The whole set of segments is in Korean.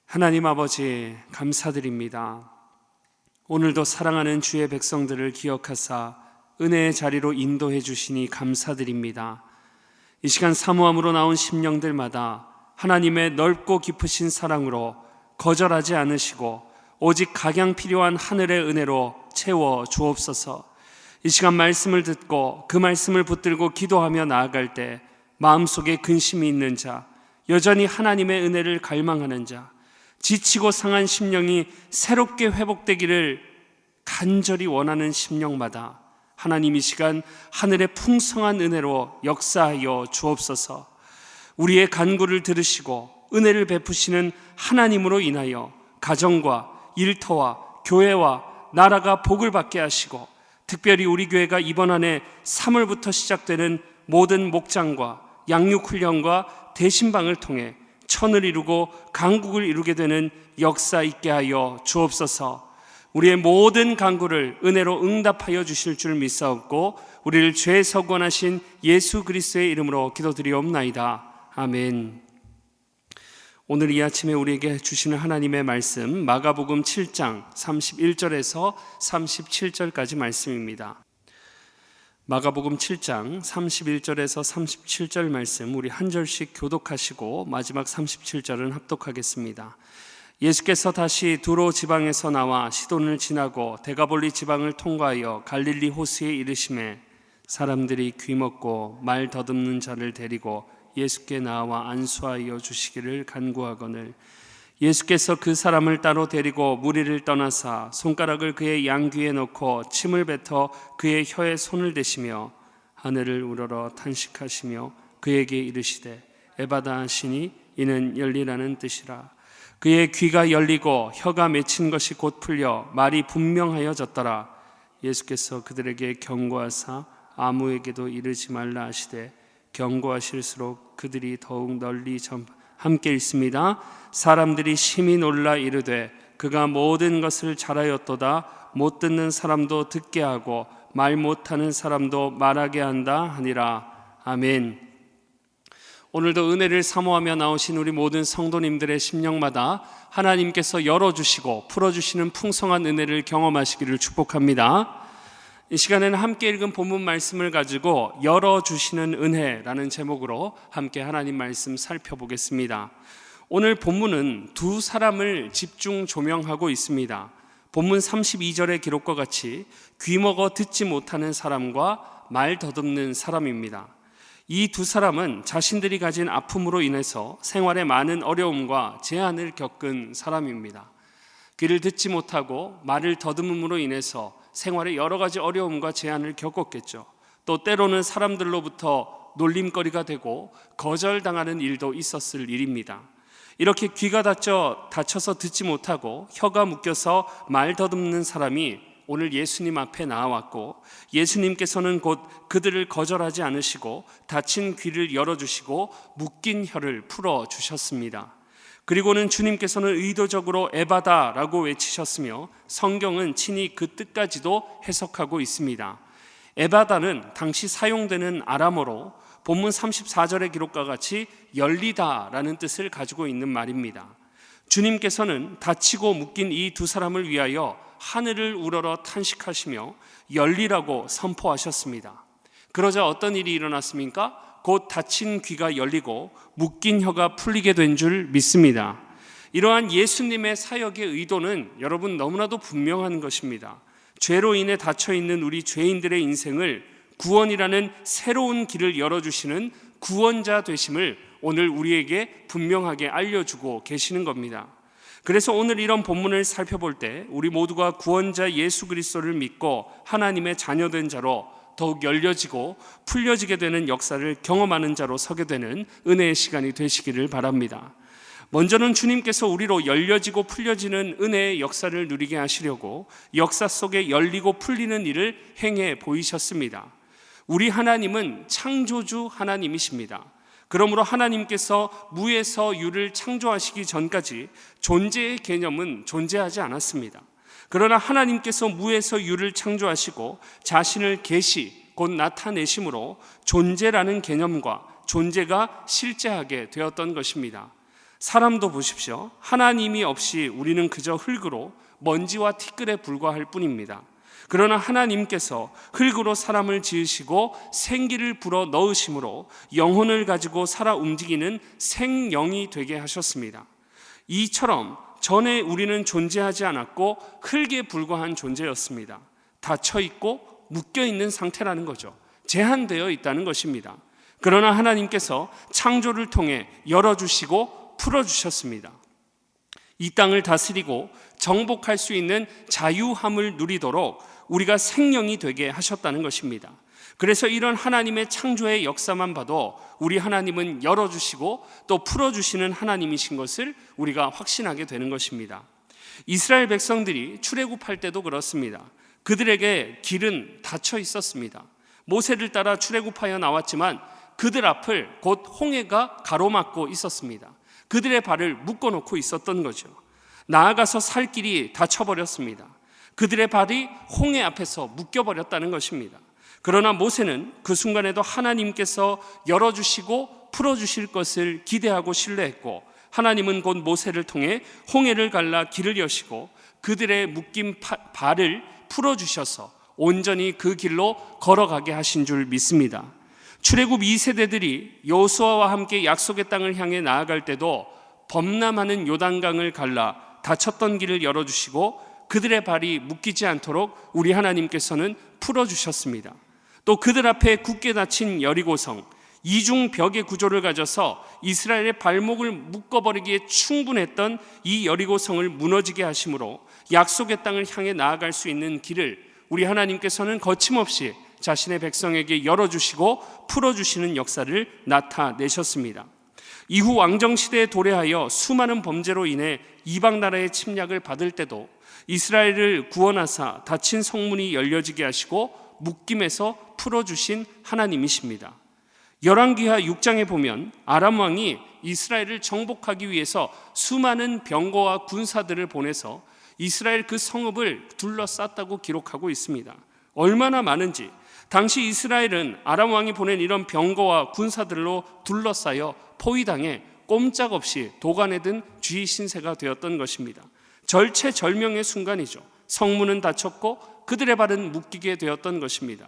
하나님 아버지 감사드립니다. 오늘도 사랑하는 주의 백성들을 기억하사 은혜의 자리로 인도해 주시니 감사드립니다. 이 시간 사모함으로 나온 심령들마다 하나님의 넓고 깊으신 사랑으로 거절하지 않으시고 오직 각양 필요한 하늘의 은혜로 채워 주옵소서. 이 시간 말씀을 듣고 그 말씀을 붙들고 기도하며 나아갈 때 마음속에 근심이 있는 자, 여전히 하나님의 은혜를 갈망하는 자, 지치고 상한 심령이 새롭게 회복되기를 간절히 원하는 심령마다 하나님 이 시간 하늘의 풍성한 은혜로 역사하여 주옵소서. 우리의 간구를 들으시고 은혜를 베푸시는 하나님으로 인하여 가정과 일터와 교회와 나라가 복을 받게 하시고, 특별히 우리 교회가 이번 한 해 3월부터 시작되는 모든 목장과 양육훈련과 대신방을 통해 천을 이루고 강국을 이루게 되는 역사 있게 하여 주옵소서. 우리의 모든 간구를 은혜로 응답하여 주실 줄 믿사옵고 우리를 죄에서 구원하신 예수 그리스도의 이름으로 기도드리옵나이다. 아멘. 오늘 이 아침에 우리에게 주시는 하나님의 말씀 마가복음 7장 31절에서 37절까지 말씀입니다. 마가복음 7장 31절에서 37절 말씀 우리 한 절씩 교독하시고 마지막 37절은 합독하겠습니다. 예수께서 다시 두로 지방에서 나와 시돈을 지나고 데가볼리 지방을 통과하여 갈릴리 호수에 이르시매 사람들이 귀먹고 말 더듬는 자를 데리고 예수께 나와 안수하여 주시기를 간구하거늘 예수께서 그 사람을 따로 데리고 무리를 떠나사 손가락을 그의 양귀에 넣고 침을 뱉어 그의 혀에 손을 대시며 하늘을 우러러 탄식하시며 그에게 이르시되 에바다 하시니 이는 열리라는 뜻이라. 그의 귀가 열리고 혀가 맺힌 것이 곧 풀려 말이 분명하여졌더라. 예수께서 그들에게 경고하사 아무에게도 이르지 말라 하시되 경고하실수록 그들이 더욱 널리 함께 있습니다. 사람들이 심히 놀라 이르되 그가 모든 것을 잘하였도다. 못 듣는 사람도 듣게 하고 말 못하는 사람도 말하게 한다 하니라. 아멘. 오늘도 은혜를 사모하며 나오신 우리 모든 성도님들의 심령마다 하나님께서 열어주시고 풀어주시는 풍성한 은혜를 경험하시기를 축복합니다. 이 시간에는 함께 읽은 본문 말씀을 가지고 열어주시는 은혜라는 제목으로 함께 하나님 말씀 살펴보겠습니다. 오늘 본문은 두 사람을 집중 조명하고 있습니다. 본문 32절의 기록과 같이 귀먹어 듣지 못하는 사람과 말 더듬는 사람입니다. 이 두 사람은 자신들이 가진 아픔으로 인해서 생활에 많은 어려움과 제한을 겪은 사람입니다. 귀를 듣지 못하고 말을 더듬음으로 인해서 생활에 여러 가지 어려움과 제한을 겪었겠죠. 또 때로는 사람들로부터 놀림거리가 되고 거절당하는 일도 있었을 일입니다. 이렇게 귀가 다쳐서 듣지 못하고 혀가 묶여서 말 더듬는 사람이 오늘 예수님 앞에 나왔고 예수님께서는 곧 그들을 거절하지 않으시고 닫힌 귀를 열어주시고 묶인 혀를 풀어주셨습니다. 그리고는 주님께서는 의도적으로 에바다라고 외치셨으며 성경은 친히 그 뜻까지도 해석하고 있습니다. 에바다는 당시 사용되는 아람어로 본문 34절의 기록과 같이 열리다라는 뜻을 가지고 있는 말입니다. 주님께서는 다치고 묶인 이 두 사람을 위하여 하늘을 우러러 탄식하시며 열리라고 선포하셨습니다. 그러자 어떤 일이 일어났습니까? 곧 닫힌 귀가 열리고 묶인 혀가 풀리게 된 줄 믿습니다. 이러한 예수님의 사역의 의도는 여러분 너무나도 분명한 것입니다. 죄로 인해 닫혀있는 우리 죄인들의 인생을 구원이라는 새로운 길을 열어주시는 구원자 되심을 오늘 우리에게 분명하게 알려주고 계시는 겁니다. 그래서 오늘 이런 본문을 살펴볼 때 우리 모두가 구원자 예수 그리스도를 믿고 하나님의 자녀된 자로 더욱 열려지고 풀려지게 되는 역사를 경험하는 자로 서게 되는 은혜의 시간이 되시기를 바랍니다. 먼저는 주님께서 우리로 열려지고 풀려지는 은혜의 역사를 누리게 하시려고 역사 속에 열리고 풀리는 일을 행해 보이셨습니다. 우리 하나님은 창조주 하나님이십니다. 그러므로 하나님께서 무에서 유를 창조하시기 전까지 존재의 개념은 존재하지 않았습니다. 그러나 하나님께서 무에서 유를 창조하시고 자신을 계시 곧 나타내심으로 존재라는 개념과 존재가 실제하게 되었던 것입니다. 사람도 보십시오. 하나님이 없이 우리는 그저 흙으로 먼지와 티끌에 불과할 뿐입니다. 그러나 하나님께서 흙으로 사람을 지으시고 생기를 불어 넣으심으로 영혼을 가지고 살아 움직이는 생명이 되게 하셨습니다. 이처럼 전에 우리는 존재하지 않았고 흙에 불과한 존재였습니다. 닫혀 있고 묶여 있는 상태라는 거죠. 제한되어 있다는 것입니다. 그러나 하나님께서 창조를 통해 열어주시고 풀어주셨습니다. 이 땅을 다스리고 정복할 수 있는 자유함을 누리도록 우리가 생명이 되게 하셨다는 것입니다. 그래서 이런 하나님의 창조의 역사만 봐도 우리 하나님은 열어주시고 또 풀어주시는 하나님이신 것을 우리가 확신하게 되는 것입니다. 이스라엘 백성들이 출애굽할 때도 그렇습니다. 그들에게 길은 닫혀 있었습니다. 모세를 따라 출애굽하여 나왔지만 그들 앞을 곧 홍해가 가로막고 있었습니다. 그들의 발을 묶어놓고 있었던 거죠. 나아가서 살 길이 닫혀버렸습니다. 그들의 발이 홍해 앞에서 묶여버렸다는 것입니다. 그러나 모세는 그 순간에도 하나님께서 열어주시고 풀어주실 것을 기대하고 신뢰했고, 하나님은 곧 모세를 통해 홍해를 갈라 길을 여시고 그들의 묶인 발을 풀어주셔서 온전히 그 길로 걸어가게 하신 줄 믿습니다. 출애굽 2세대들이 여호수아와 함께 약속의 땅을 향해 나아갈 때도 범람하는 요단강을 갈라 닫혔던 길을 열어주시고 그들의 발이 묶이지 않도록 우리 하나님께서는 풀어주셨습니다. 또 그들 앞에 굳게 닫힌 여리고성, 이중 벽의 구조를 가져서 이스라엘의 발목을 묶어버리기에 충분했던 이 여리고성을 무너지게 하심으로 약속의 땅을 향해 나아갈 수 있는 길을 우리 하나님께서는 거침없이 자신의 백성에게 열어주시고 풀어주시는 역사를 나타내셨습니다. 이후 왕정시대에 도래하여 수많은 범죄로 인해 이방 나라의 침략을 받을 때도 이스라엘을 구원하사 닫힌 성문이 열려지게 하시고 묶임에서 풀어주신 하나님이십니다. 열왕기하 6장에 보면 아람 왕이 이스라엘을 정복하기 위해서 수많은 병거와 군사들을 보내서 이스라엘 그 성읍을 둘러쌌다고 기록하고 있습니다. 얼마나 많은지, 당시 이스라엘은 아람 왕이 보낸 이런 병거와 군사들로 둘러싸여 포위당해 꼼짝없이 도간에 든 쥐 신세가 되었던 것입니다. 절체절명의 순간이죠. 성문은 닫혔고 그들의 발은 묶이게 되었던 것입니다.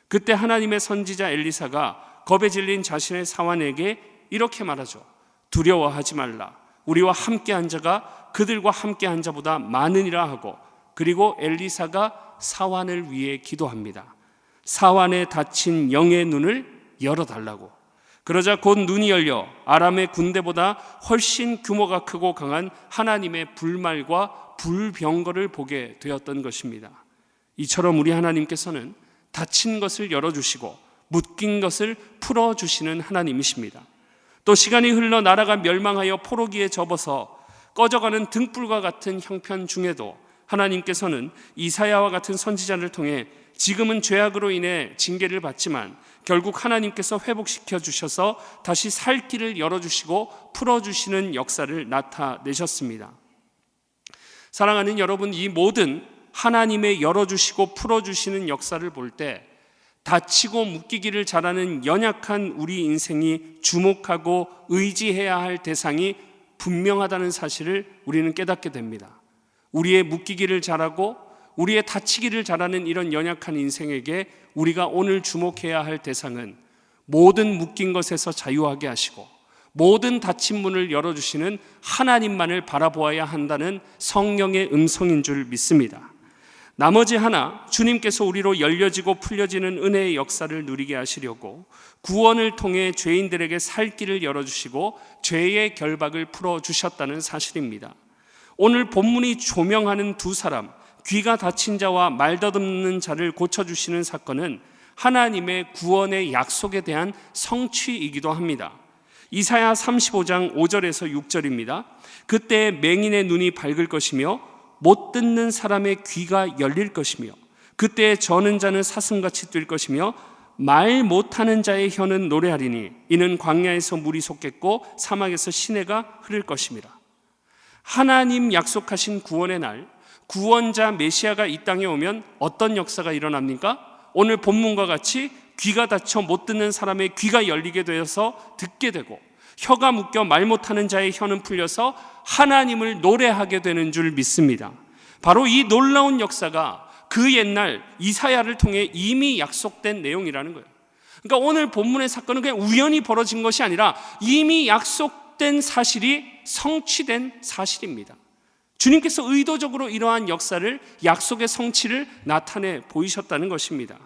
그때 하나님의 선지자 엘리사가 겁에 질린 자신의 사환에게 이렇게 말하죠. 두려워하지 말라. 우리와 함께한 자가 그들과 함께한 자보다 많으니라 하고, 그리고 엘리사가 사환을 위해 기도합니다. 사환에 닫힌 영의 눈을 열어달라고. 그러자 곧 눈이 열려 아람의 군대보다 훨씬 규모가 크고 강한 하나님의 불말과 불병거를 보게 되었던 것입니다. 이처럼 우리 하나님께서는 닫힌 것을 열어주시고 묶인 것을 풀어주시는 하나님이십니다. 또 시간이 흘러 나라가 멸망하여 포로기에 접어서 꺼져가는 등불과 같은 형편 중에도 하나님께서는 이사야와 같은 선지자를 통해 지금은 죄악으로 인해 징계를 받지만 결국 하나님께서 회복시켜 주셔서 다시 살 길을 열어주시고 풀어주시는 역사를 나타내셨습니다. 사랑하는 여러분, 이 모든 하나님의 열어주시고 풀어주시는 역사를 볼 때 다치고 묶이기를 잘하는 연약한 우리 인생이 주목하고 의지해야 할 대상이 분명하다는 사실을 우리는 깨닫게 됩니다. 우리의 묶이기를 잘하고 우리의 다치기를 잘하는 이런 연약한 인생에게 우리가 오늘 주목해야 할 대상은 모든 묶인 것에서 자유하게 하시고 모든 닫힌 문을 열어주시는 하나님만을 바라보아야 한다는 성령의 음성인 줄 믿습니다. 나머지 하나, 주님께서 우리로 열려지고 풀려지는 은혜의 역사를 누리게 하시려고 구원을 통해 죄인들에게 살 길을 열어주시고 죄의 결박을 풀어주셨다는 사실입니다. 오늘 본문이 조명하는 두 사람, 귀가 닫힌 자와 말 더듬는 자를 고쳐주시는 사건은 하나님의 구원의 약속에 대한 성취이기도 합니다. 이사야 35장 5절에서 6절입니다. 그때 맹인의 눈이 밝을 것이며 못 듣는 사람의 귀가 열릴 것이며 그때 저는 자는 사슴같이 뛸 것이며 말 못하는 자의 혀는 노래하리니 이는 광야에서 물이 솟겠고 사막에서 시내가 흐를 것입니다. 하나님 약속하신 구원의 날, 구원자 메시아가 이 땅에 오면 어떤 역사가 일어납니까? 오늘 본문과 같이 귀가 닫혀 못 듣는 사람의 귀가 열리게 되어서 듣게 되고 혀가 묶여 말 못하는 자의 혀는 풀려서 하나님을 노래하게 되는 줄 믿습니다. 바로 이 놀라운 역사가 그 옛날 이사야를 통해 이미 약속된 내용이라는 거예요. 그러니까 오늘 본문의 사건은 그냥 우연히 벌어진 것이 아니라 이미 약속된 사실이 성취된 사실입니다. 주님께서 의도적으로 이러한 역사를, 약속의 성취를 나타내 보이셨다는 것입니다.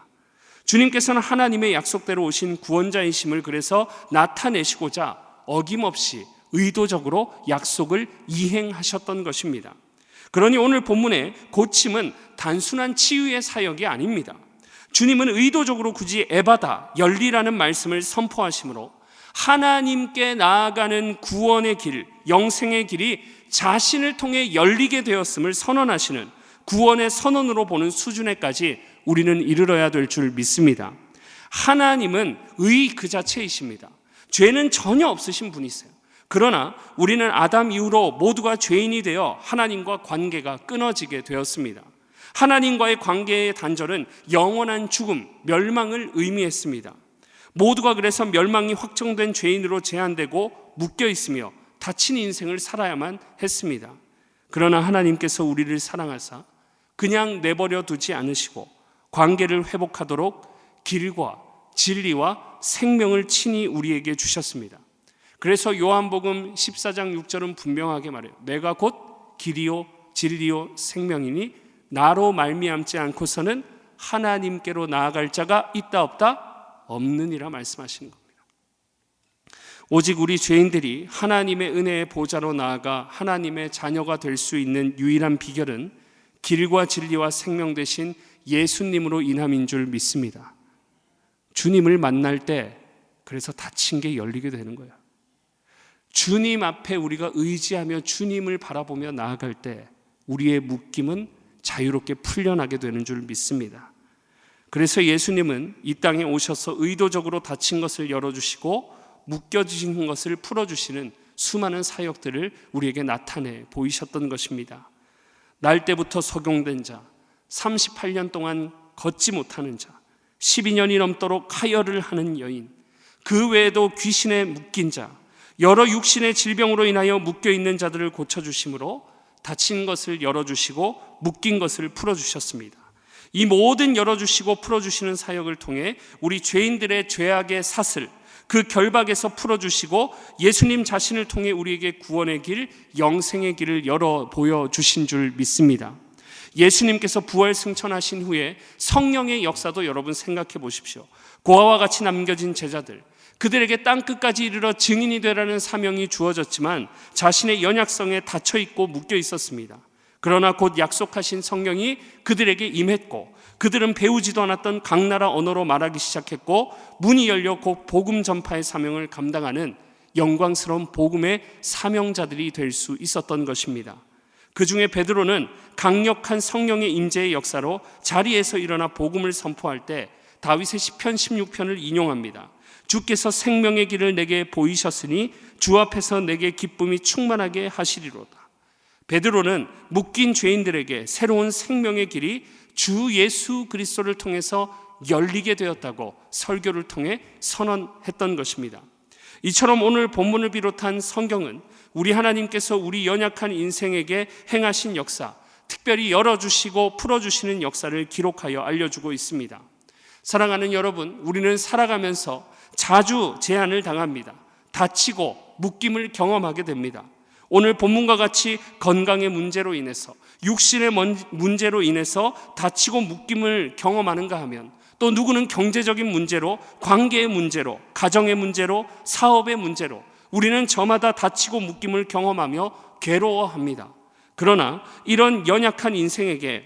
주님께서는 하나님의 약속대로 오신 구원자이심을 그래서 나타내시고자 어김없이 의도적으로 약속을 이행하셨던 것입니다. 그러니 오늘 본문의 고침은 단순한 치유의 사역이 아닙니다. 주님은 의도적으로 굳이 에바다, 열리라는 말씀을 선포하시므로 하나님께 나아가는 구원의 길, 영생의 길이 자신을 통해 열리게 되었음을 선언하시는 구원의 선언으로 보는 수준에까지 우리는 이르러야 될 줄 믿습니다. 하나님은 의 그 자체이십니다. 죄는 전혀 없으신 분이세요. 그러나 우리는 아담 이후로 모두가 죄인이 되어 하나님과 관계가 끊어지게 되었습니다. 하나님과의 관계의 단절은 영원한 죽음, 멸망을 의미했습니다. 모두가 그래서 멸망이 확정된 죄인으로 제한되고 묶여 있으며 닫힌 인생을 살아야만 했습니다. 그러나 하나님께서 우리를 사랑하사 그냥 내버려 두지 않으시고 관계를 회복하도록 길과 진리와 생명을 친히 우리에게 주셨습니다. 그래서 요한복음 14장 6절은 분명하게 말해요. 내가 곧 길이요 진리요 생명이니 나로 말미암지 않고서는 하나님께로 나아갈 자가 있다 없다? 없느니라 말씀하시는 겁니다. 오직 우리 죄인들이 하나님의 은혜의 보좌로 나아가 하나님의 자녀가 될 수 있는 유일한 비결은 길과 진리와 생명 되신 예수님으로 인함인 줄 믿습니다. 주님을 만날 때 그래서 닫힌 게 열리게 되는 거예요. 주님 앞에 우리가 의지하며 주님을 바라보며 나아갈 때 우리의 묶임은 자유롭게 풀려나게 되는 줄 믿습니다. 그래서 예수님은 이 땅에 오셔서 의도적으로 닫힌 것을 열어주시고 묶여진 것을 풀어주시는 수많은 사역들을 우리에게 나타내 보이셨던 것입니다. 날 때부터 속용된 자, 38년 동안 걷지 못하는 자, 12년이 넘도록 하혈을 하는 여인, 그 외에도 귀신에 묶인 자, 여러 육신의 질병으로 인하여 묶여있는 자들을 고쳐주심으로 닫힌 것을 열어주시고 묶인 것을 풀어주셨습니다. 이 모든 열어주시고 풀어주시는 사역을 통해 우리 죄인들의 죄악의 사슬, 그 결박에서 풀어주시고 예수님 자신을 통해 우리에게 구원의 길, 영생의 길을 열어 보여주신 줄 믿습니다. 예수님께서 부활 승천하신 후에 성령의 역사도 여러분 생각해 보십시오. 고아와 같이 남겨진 제자들, 그들에게 땅끝까지 이르러 증인이 되라는 사명이 주어졌지만 자신의 연약성에 닫혀있고 묶여 있었습니다. 그러나 곧 약속하신 성령이 그들에게 임했고 그들은 배우지도 않았던 각 나라 언어로 말하기 시작했고 문이 열려 곧 복음 전파의 사명을 감당하는 영광스러운 복음의 사명자들이 될 수 있었던 것입니다. 그 중에 베드로는 강력한 성령의 임재의 역사로 자리에서 일어나 복음을 선포할 때 다윗의 시편 16편을 인용합니다. 주께서 생명의 길을 내게 보이셨으니 주 앞에서 내게 기쁨이 충만하게 하시리로다. 베드로는 묶인 죄인들에게 새로운 생명의 길이 주 예수 그리스도를 통해서 열리게 되었다고 설교를 통해 선언했던 것입니다. 이처럼 오늘 본문을 비롯한 성경은 우리 하나님께서 우리 연약한 인생에게 행하신 역사, 특별히 열어주시고 풀어주시는 역사를 기록하여 알려주고 있습니다. 사랑하는 여러분, 우리는 살아가면서 자주 제한을 당합니다. 다치고 묶임을 경험하게 됩니다. 오늘 본문과 같이 건강의 문제로 인해서, 육신의 문제로 인해서 다치고 묶임을 경험하는가 하면 또 누구는 경제적인 문제로, 관계의 문제로, 가정의 문제로, 사업의 문제로 우리는 저마다 다치고 묶임을 경험하며 괴로워합니다. 그러나 이런 연약한 인생에게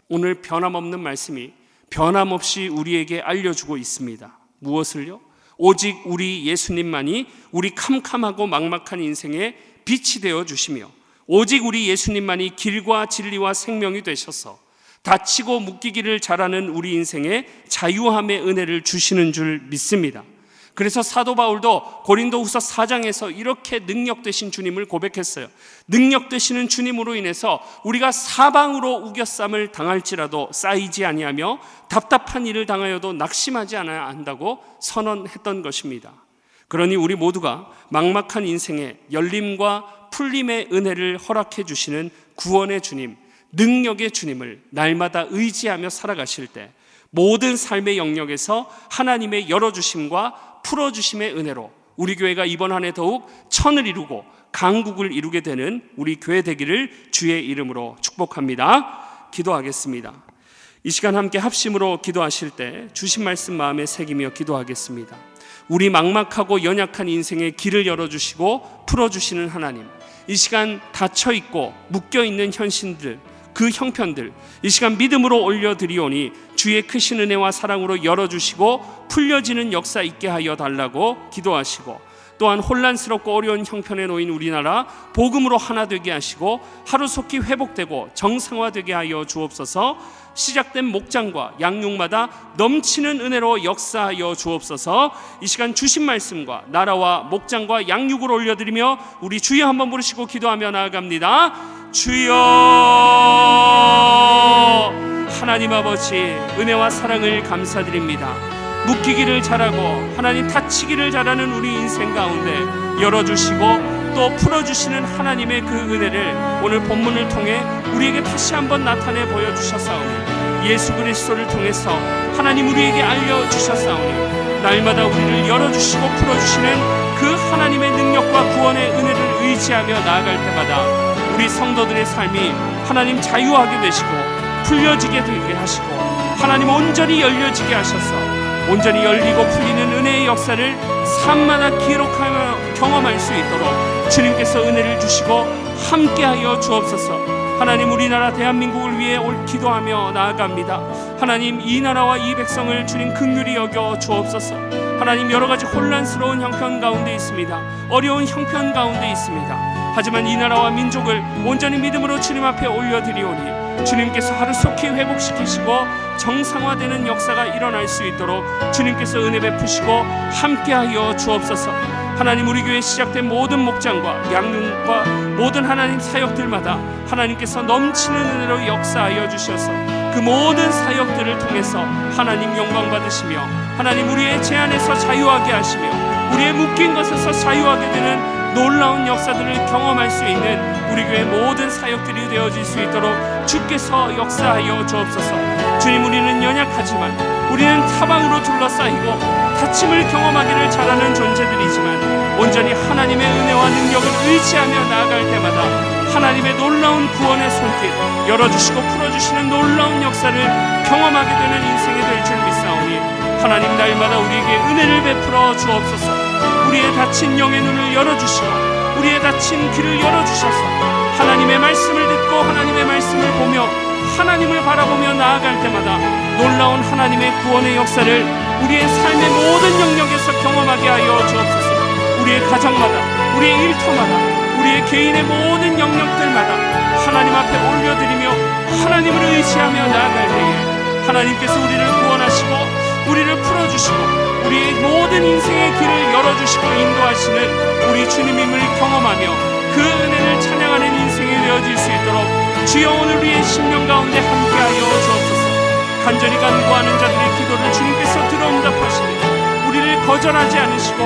오늘 변함없는 말씀이 변함없이 우리에게 알려주고 있습니다. 무엇을요? 오직 우리 예수님만이 우리 캄캄하고 막막한 인생에 빛이 되어 주시며 오직 우리 예수님만이 길과 진리와 생명이 되셔서 다치고 묶이기를 잘하는 우리 인생에 자유함의 은혜를 주시는 줄 믿습니다. 그래서 사도 바울도 고린도후서 4장에서 이렇게 능력 되신 주님을 고백했어요. 능력 되시는 주님으로 인해서 우리가 사방으로 우겨쌈을 당할지라도 쌓이지 아니하며 답답한 일을 당하여도 낙심하지 않아야 한다고 선언했던 것입니다. 그러니 우리 모두가 막막한 인생에 열림과 풀림의 은혜를 허락해 주시는 구원의 주님, 능력의 주님을 날마다 의지하며 살아가실 때 모든 삶의 영역에서 하나님의 열어주심과 풀어주심의 은혜로 우리 교회가 이번 한 해 더욱 천을 이루고 강국을 이루게 되는 우리 교회 되기를 주의 이름으로 축복합니다. 기도하겠습니다. 이 시간 함께 합심으로 기도하실 때 주신 말씀 마음에 새기며 기도하겠습니다. 우리 막막하고 연약한 인생의 길을 열어주시고 풀어주시는 하나님, 이 시간 닫혀있고 묶여있는 현실들, 그 형편들 이 시간 믿음으로 올려드리오니 주의 크신 은혜와 사랑으로 열어주시고 풀려지는 역사 있게 하여 달라고 기도하시고, 또한 혼란스럽고 어려운 형편에 놓인 우리나라 복음으로 하나 되게 하시고 하루속히 회복되고 정상화되게 하여 주옵소서. 시작된 목장과 양육마다 넘치는 은혜로 역사하여 주옵소서. 이 시간 주신 말씀과 나라와 목장과 양육을 올려드리며 우리 주여 한번 부르시고 기도하며 나아갑니다. 주여, 하나님 아버지 은혜와 사랑을 감사드립니다. 묶이기를 잘하고 하나님 닫히기를 잘하는 우리 인생 가운데 열어주시고 또 풀어주시는 하나님의 그 은혜를 오늘 본문을 통해 우리에게 다시 한번 나타내 보여주셨사오니, 예수 그리스도를 통해서 하나님 우리에게 알려주셨사오니 날마다 우리를 열어주시고 풀어주시는 그 하나님의 능력과 구원의 은혜를 의지하며 나아갈 때마다 우리 성도들의 삶이 하나님 자유하게 되시고 풀려지게 되게 하시고 하나님 온전히 열려지게 하셔서 온전히 열리고 풀리는 은혜의 역사를 삶마다 기록하며 경험할 수 있도록 주님께서 은혜를 주시고 함께하여 주옵소서. 하나님 우리나라 대한민국을 위해 기도하며 나아갑니다. 하나님 이 나라와 이 백성을 주님 긍휼히 여겨 주옵소서. 하나님 여러 가지 혼란스러운 형편 가운데 있습니다. 어려운 형편 가운데 있습니다. 하지만 이 나라와 민족을 온전히 믿음으로 주님 앞에 올려드리오니 주님께서 하루속히 회복시키시고 정상화되는 역사가 일어날 수 있도록 주님께서 은혜 베푸시고 함께하여 주옵소서. 하나님 우리 교회 시작된 모든 목장과 양육과 모든 하나님 사역들마다 하나님께서 넘치는 은혜로 역사하여 주셔서 그 모든 사역들을 통해서 하나님 영광 받으시며 하나님 우리의 제한에서 자유하게 하시며 우리의 묶인 것에서 자유하게 되는 놀라운 역사들을 경험할 수 있는 우리 교회 모든 사역들이 되어질 수 있도록 주께서 역사하여 주옵소서. 주님 우리는 연약하지만 우리는 타방으로 둘러싸이고 다침을 경험하기를 잘하는 존재들이지만 온전히 하나님의 은혜와 능력을 의지하며 나아갈 때마다 하나님의 놀라운 구원의 손길 열어주시고 풀어주시는 놀라운 역사를 경험하게 되는 인생이 될 줄 믿사오니 하나님 날마다 우리에게 은혜를 베풀어 주옵소서. 우리의 닫힌 영의 눈을 열어주시고 우리의 닫힌 귀를 열어주셔서 하나님의 말씀을 듣고 하나님의 말씀을 보며 하나님을 바라보며 나아갈 때마다 놀라운 하나님의 구원의 역사를 우리의 삶의 모든 영역에서 경험하게 하여 주옵소서. 우리의 가정마다 우리의 일터마다 우리의 개인의 모든 영역들마다 하나님 앞에 올려드리며 하나님을 의지하며 나아갈 때에 하나님께서 우리를 구원하시고 우리를 풀어주시고 우리의 모든 인생의 길을 열어주시고 인도하시는 우리 주님임을 경험하며 그 은혜를 찬양하는 인생이 되어질 수 있도록 주여 오늘 우리의 심령 가운데 함께하여 주옵소서. 간절히 간구하는 자들의 기도를 주님께서 들어응답하시며 우리를 거절하지 않으시고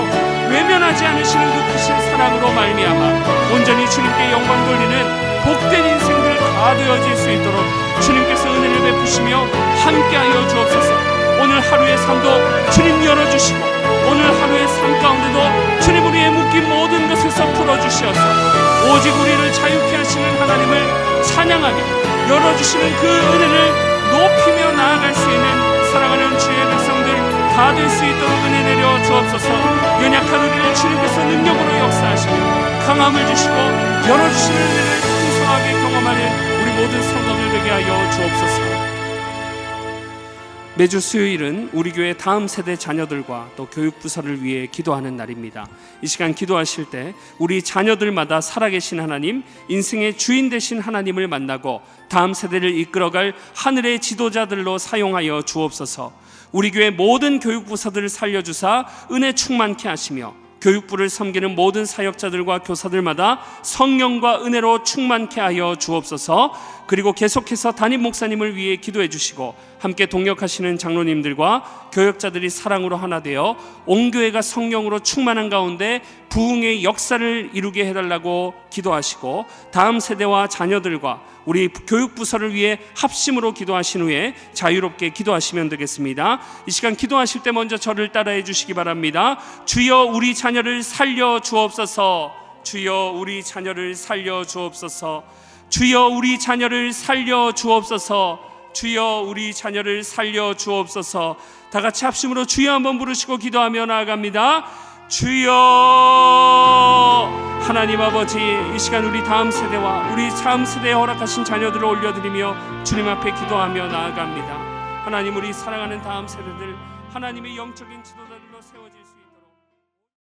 외면하지 않으시는 그 크신 사랑으로 말미암아 온전히 주님께 영광 돌리는 복된 인생들 다 되어질 수 있도록 주님께서 은혜를 베푸시며 함께하여 주옵소서. 오늘 하루의 삶도 주님 열어주시고 오늘 하루의 삶 가운데도 주님 우리의 묶인 모든 것에서 풀어주시어서 오직 우리를 자유케 하시는 하나님을 찬양하며 열어주시는 그 은혜를 높이며 나아갈 수 있는 사랑하는 주의 백성들 다 될 수 있도록 은혜 내려 주옵소서. 연약한 우리를 주님께서 능력으로 역사하시며 강함을 주시고 열어주시는 은혜를 풍성하게 경험하는 우리 모든 성도들 되게 하여 주옵소서. 매주 수요일은 우리 교회 다음 세대 자녀들과 또 교육부서를 위해 기도하는 날입니다. 이 시간 기도하실 때 우리 자녀들마다 살아계신 하나님, 인생의 주인 되신 하나님을 만나고 다음 세대를 이끌어갈 하늘의 지도자들로 사용하여 주옵소서. 우리 교회 모든 교육부서들을 살려주사 은혜 충만케 하시며 교육부를 섬기는 모든 사역자들과 교사들마다 성령과 은혜로 충만케 하여 주옵소서. 그리고 계속해서 담임 목사님을 위해 기도해 주시고 함께 동역하시는 장로님들과 교역자들이 사랑으로 하나 되어 온 교회가 성령으로 충만한 가운데 부흥의 역사를 이루게 해달라고 기도하시고 다음 세대와 자녀들과 우리 교육부서를 위해 합심으로 기도하신 후에 자유롭게 기도하시면 되겠습니다. 이 시간 기도하실 때 먼저 저를 따라해 주시기 바랍니다. 주여 우리 자녀를 살려 주옵소서. 주여 우리 자녀를 살려 주옵소서. 주여 우리 자녀를 살려 주옵소서. 주여 우리 자녀를 살려 주옵소서. 다 같이 합심으로 주여 한번 부르시고 기도하며 나아갑니다. 주여. 하나님 아버지, 이 시간 우리 다음 세대와 우리 다음 세대에 허락하신 자녀들을 올려드리며 주님 앞에 기도하며 나아갑니다. 하나님, 우리 사랑하는 다음 세대들 하나님의 영적인 지도자들로 세워질